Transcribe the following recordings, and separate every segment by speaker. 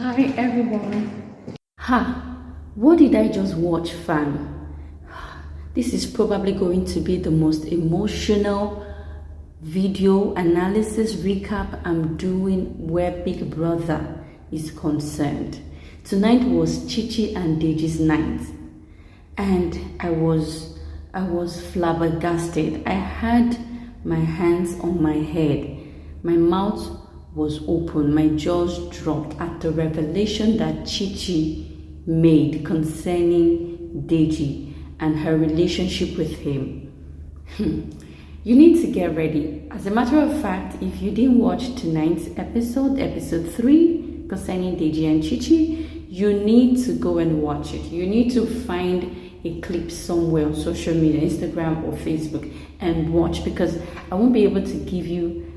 Speaker 1: Hi everyone. What did I just watch, fam? This is probably going to be the most emotional video analysis recap I'm doing where Big Brother is concerned. Tonight was Chichi and Deji's night, and I was flabbergasted. I had my hands on my head. My mouth was open, my jaws dropped at the revelation that Chichi made concerning Deji and her relationship with him. You need to get ready. As a matter of fact, if you didn't watch tonight's episode 3 concerning Deji and Chichi, you need to go and watch it. You need to find a clip somewhere on social media, Instagram or Facebook, and watch, because I won't be able to give you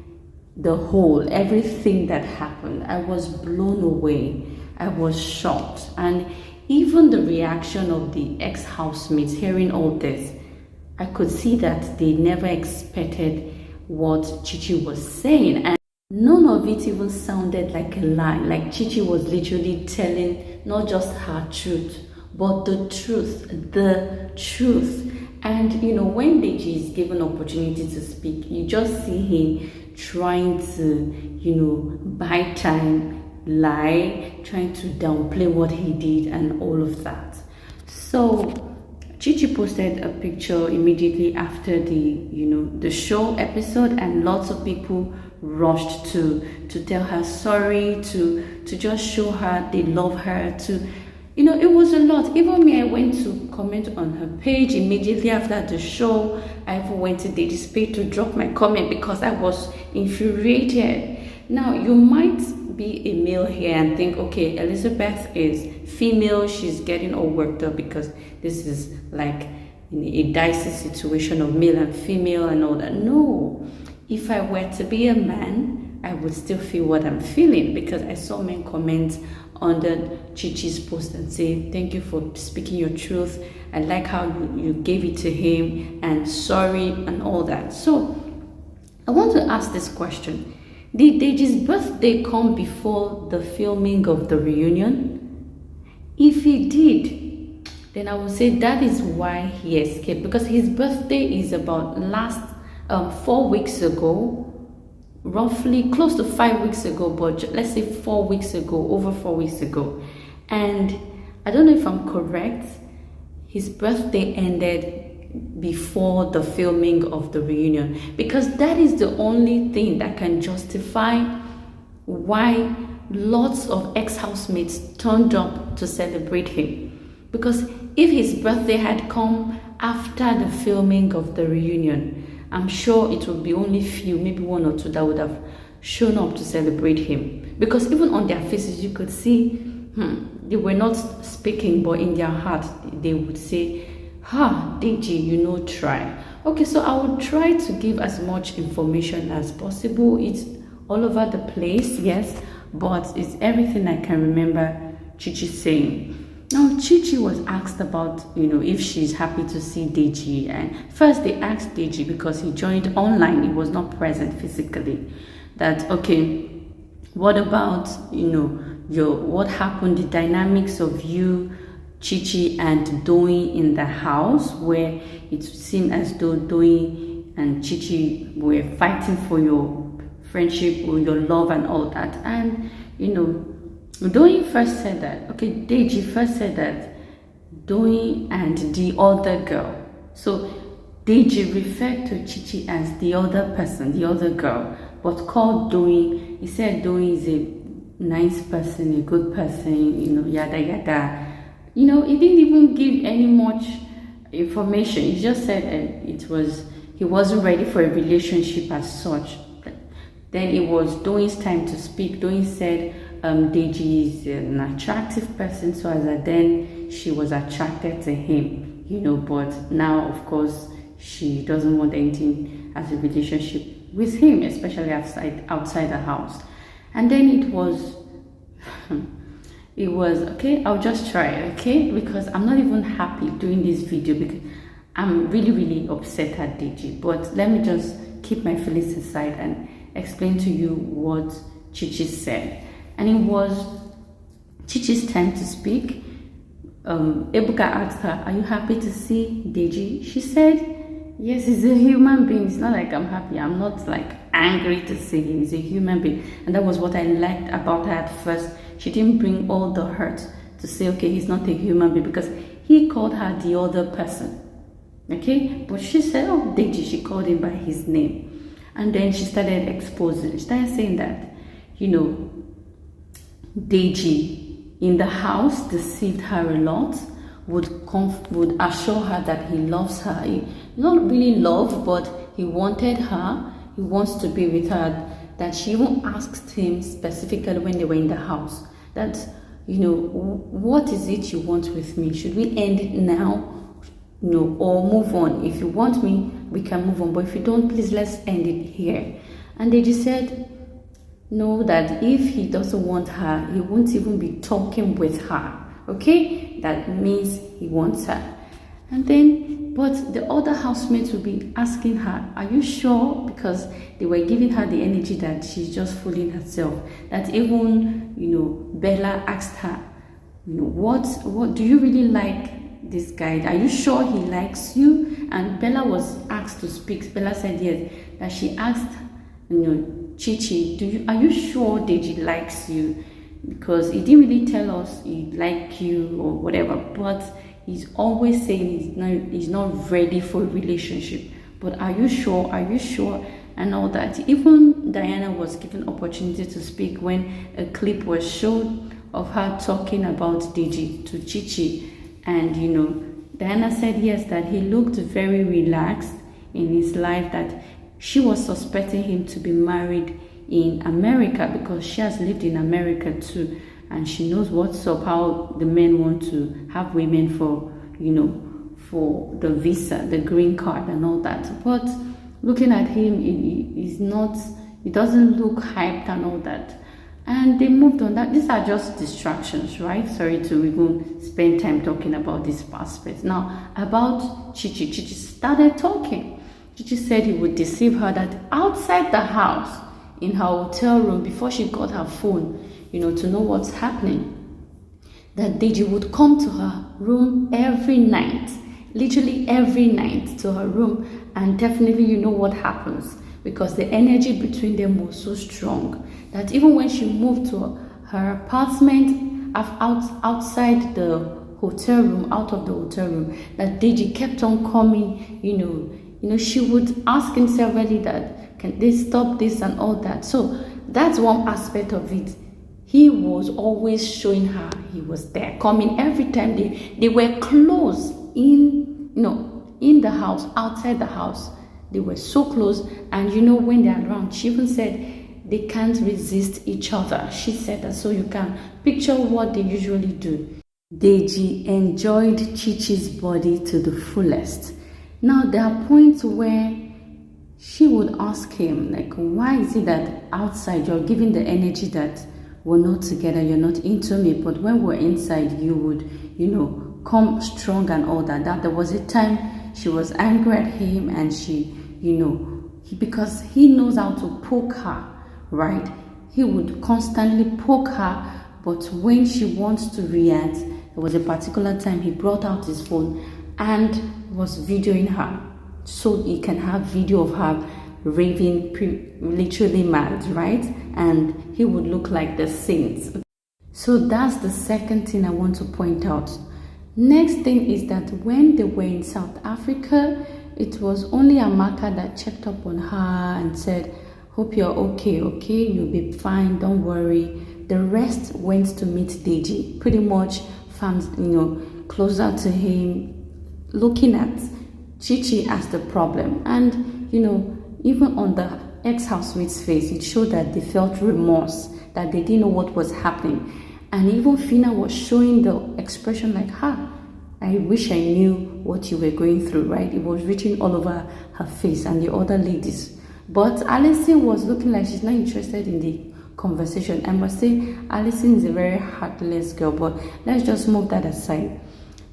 Speaker 1: everything that happened. I was blown away. I was shocked. And even the reaction of the ex-housemates hearing all this, I could see that they never expected what Chichi was saying. And none of it even sounded like a lie. Like Chichi was literally telling not just her truth, but the truth. And when Deji is given opportunity to speak, you just see him trying to, buy time, lie, trying to downplay what he did and all of that. So Chichi posted a picture immediately after the show episode, and lots of people rushed to tell her sorry, to just show her they love her, it was a lot. Even me, I went to comment on her page immediately after the show. I even went to Deji's page to drop my comment because I was infuriated. Now, you might be a male here and think, okay, Elizabeth is female. She's getting all worked up because this is like a dicey situation of male and female and all that. No, if I were to be a man, I would still feel what I'm feeling, because I saw men comment under Chichi's post and say, thank you for speaking your truth. I like how you gave it to him, and sorry and all that. So I want to ask this question. Did Deji's birthday come before the filming of the reunion? If it did, then I would say that is why he escaped, because his birthday is about 4 weeks ago, roughly close to 5 weeks ago, but let's say 4 weeks ago, over 4 weeks ago. And I don't know if I'm correct, his birthday ended before the filming of the reunion, because that is the only thing that can justify why lots of ex-housemates turned up to celebrate him. Because if his birthday had come after the filming of the reunion, I'm sure it would be only few, maybe one or two, that would have shown up to celebrate him. Because even on their faces, you could see, they were not speaking, but in their heart, they would say, Deji, try. Okay, so I will try to give as much information as possible. It's all over the place, yes, but it's everything I can remember Chichi saying. Now, Chichi was asked about, if she's happy to see Deji. And first they asked Deji, because he joined online, he was not present physically, that, okay, what about, what happened, the dynamics of you, Chichi, and Doi in the house, where it seemed as though Doi and Chichi were fighting for your friendship or your love and all that. And, Doi first said that, Deji first said that Doi and the other girl. So Deji referred to Chichi as the other person, the other girl, but called Doi. He said Doi is a nice person, a good person, yada yada. He didn't even give any much information. He just said he wasn't ready for a relationship as such. Then it was Doi's time to speak. Doi said Deji is an attractive person, so then she was attracted to him, but now, of course, she doesn't want anything as a relationship with him, especially outside the house. And then it was okay, I'll just try, because I'm not even happy doing this video, because I'm really, really upset at Deji. But let me just keep my feelings aside and explain to you what Chichi said. And it was Chichi's time to speak, Ebuka asked her, "Are you happy to see Deji?" She said, "Yes, he's a human being. It's not like I'm happy. I'm not like angry to see him. He's a human being." And that was what I liked about her at first. She didn't bring all the hurt to say, okay, he's not a human being, because he called her the other person. Okay? But she said, oh, Deji, she called him by his name. And then she started exposing. She started saying that, Deji in the house deceived her a lot, would assure her that he loves her. He not really love, but he wanted her. He wants to be with her. That she even asked him specifically when they were in the house that, what is it you want with me? Should we end it now? Or move on? If you want me, we can move on. But if you don't, please, let's end it here. And they just said, no, that if he doesn't want her, he won't even be talking with her. Okay? That means he wants her. And then, but the other housemates will be asking her, are you sure? Because they were giving her the energy that she's just fooling herself. That even, Bella asked her, what do you really like this guy? Are you sure he likes you? And Bella was asked to speak. Bella said yes. That she asked, Chichi, are you sure Deji likes you? Because he didn't really tell us he liked you or whatever, but he's always saying he's not ready for a relationship. But are you sure? Are you sure? And all that. Even Diana was given opportunity to speak when a clip was shown of her talking about Deji to Chichi. And, Diana said yes, that he looked very relaxed in his life, that she was suspecting him to be married in America because she has lived in America too. And she knows what's up, how the men want to have women for, for the visa, the green card and all that. But looking at him, he doesn't look hyped and all that. And they moved on. That these are just distractions, right? Sorry to even spend time talking about this aspect. Now, about Chichi. Chichi started talking. Chichi said he would deceive her that outside the house, in her hotel room, before she got her phone, to know what's happening, that Deji would come to her room every night, literally every night to her room, and definitely what happens, because the energy between them was so strong that even when she moved to her apartment outside the hotel room, out of the hotel room, that Deji kept on coming, she would ask him severally that, can they stop this and all that. So that's one aspect of it. He was always showing her he was there, coming every time they were close in the house, outside the house. They were so close, and when they're around, she even said they can't resist each other. She said that, so you can picture what they usually do. Deji enjoyed Chichi's body to the fullest. Now there are points where she would ask him, like, why is it that outside you're giving the energy that we're not together, you're not into me, but when we're inside, you would, come strong and all that. That there was a time she was angry at him, and she, because he knows how to poke her, right? He would constantly poke her, but when she wants to react, there was a particular time he brought out his phone and was videoing her, so he can have video of her raving, literally mad, right? And he would look like the saints. So that's the second thing I want to point out. Next thing is that when they were in South Africa, it was only Amaka that checked up on her and said, hope you're okay, you'll be fine, don't worry. The rest went to meet Deji, pretty much found, closer to him, looking at Chichi as the problem. And, even on the ex-housemate's face, it showed that they felt remorse, that they didn't know what was happening. And even Fina was showing the expression like, I wish I knew what you were going through, right? It was written all over her face and the other ladies. But Alison was looking like she's not interested in the conversation. I must say, Alison is a very heartless girl, but let's just move that aside.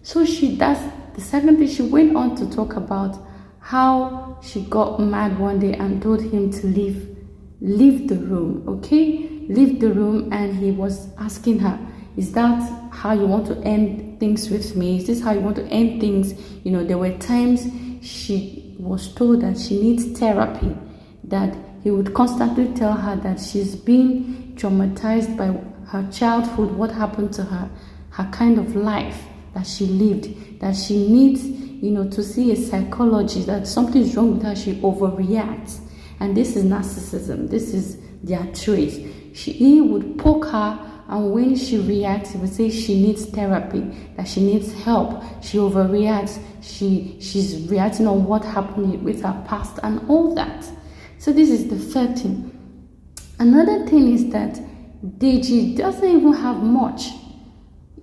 Speaker 1: So that's the second thing. She went on to talk about how she got mad one day and told him to leave the room, okay? Leave the room. And he was asking her, Is that how you want to end things with me? Is this how you want to end things? You know, there were times she was told that she needs therapy, that he would constantly tell her that she's been traumatized by her childhood, what happened to her, her kind of life that she lived, that she needs, you know, to see a psychologist, that something's wrong with her, she overreacts. And this is narcissism. This is their trait. He would poke her, and when she reacts, he would say she needs therapy, that she needs help. She overreacts. She's reacting on what happened with her past and all that. So this is the third thing. Another thing is that Deji doesn't even have much.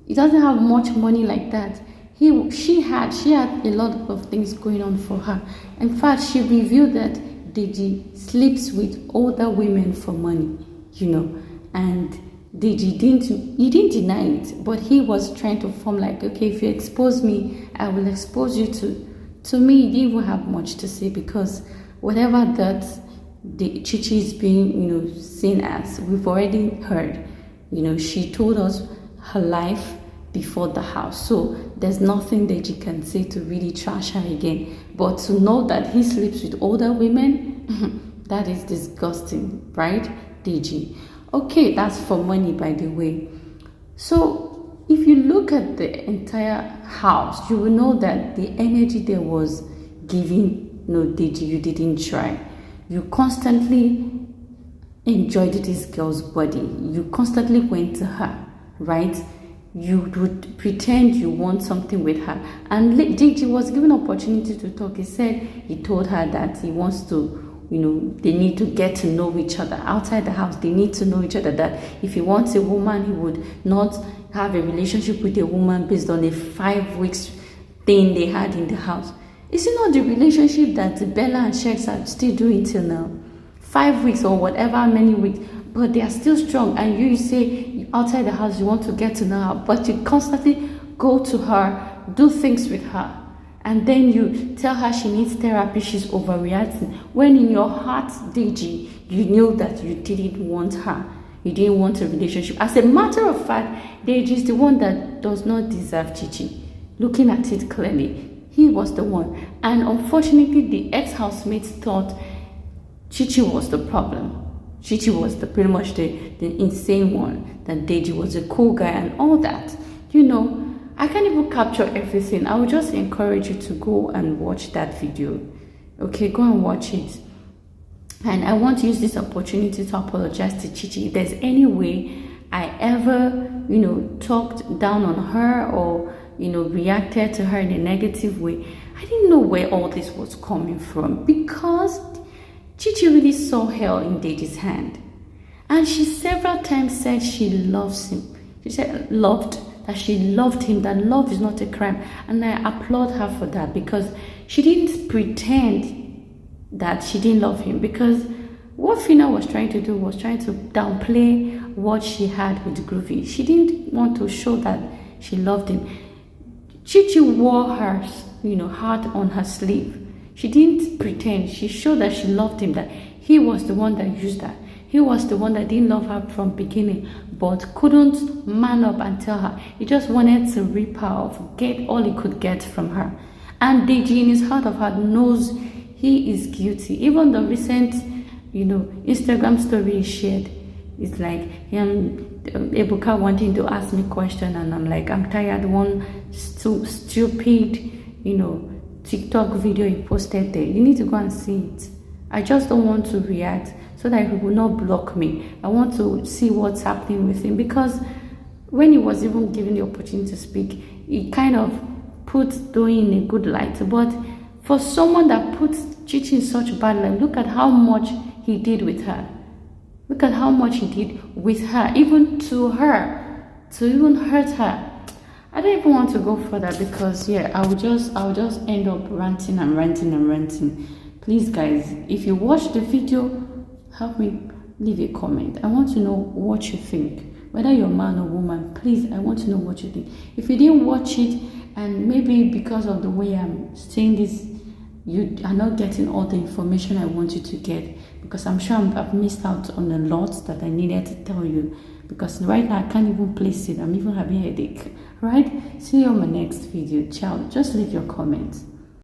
Speaker 1: He doesn't have much money like that. She had a lot of things going on for her. In fact, she revealed that Deji sleeps with older women for money, you know, and Deji didn't deny it, but he was trying to form like, okay, if you expose me, I will expose you to me. He didn't even have much to say, because whatever that the Chichi is being, you know, seen as, we've already heard. You know, she told us her life before the house, so there's nothing that you can say to really trash her again. But to know that he sleeps with older women, that is disgusting, right, Deji? Okay, that's for money, by the way. So if you look at the entire house, you will know that the energy there was giving, no, Deji, you didn't try. You constantly enjoyed this girl's body. You constantly went to her, right? You would pretend you want something with her. And Deji was given opportunity to talk. He told her that he wants to, you know, they need to get to know each other. Outside the house, they need to know each other. That if he wants a woman, he would not have a relationship with a woman based on a 5 weeks thing they had in the house. Is it not the relationship that Bella and Shex are still doing till now? 5 weeks or whatever many weeks, but they are still strong. And you say outside the house you want to get to know her, but you constantly go to her, do things with her, and then you tell her she needs therapy, she's overreacting. When in your heart, Deji, you knew that you didn't want her. You didn't want a relationship. As a matter of fact, Deji is the one that does not deserve Chichi. Looking at it clearly, he was the one. And unfortunately, the ex-housemates thought Chichi was the problem. Chichi was pretty much the insane one. That Deji was a cool guy and all that. You know, I can't even capture everything. I would just encourage you to go and watch that video. Okay, go and watch it. And I want to use this opportunity to apologize to Chichi. If there's any way I ever, you know, talked down on her or, you know, reacted to her in a negative way, I didn't know where all this was coming from, because Chichi really saw hell in Deji's hand. And she several times said she loves him. She said that she loved him, that love is not a crime. And I applaud her for that, because she didn't pretend that she didn't love him. Because what Fina was trying to do was trying to downplay what she had with Groovy. She didn't want to show that she loved him. Chichi wore her, you know, heart on her sleeve. She didn't pretend. She showed that she loved him, that he was the one that used her. He was the one that didn't love her from beginning, but couldn't man up and tell her. He just wanted to rip her off, get all he could get from her. And Deji, in his heart of heart, knows he is guilty. Even the recent, you know, Instagram story he shared, it's like Ebuka wanting to ask me question, and I'm like, I'm tired. One stupid, you know, TikTok video he posted there. You need to go and see it. I just don't want to react so that he will not block me. I want to see what's happening with him, because when he was even given the opportunity to speak, he kind of put Doing in a good light. But for someone that puts Chichi in such a bad light, look at how much he did with her. Look at how much he did with her, even to her, to even hurt her. I don't even want to go further, because yeah, I will just end up ranting and ranting and ranting. Please guys, if you watch the video, help me leave a comment. I want to know what you think. Whether you're a man or woman, please, I want to know what you think. If you didn't watch it, and maybe because of the way I'm saying this, you are not getting all the information I want you to get, because I'm sure I've missed out on a lot that I needed to tell you, because right now I can't even place it. I'm even having a headache. Right? See you on my next video. Ciao. Just leave your comments.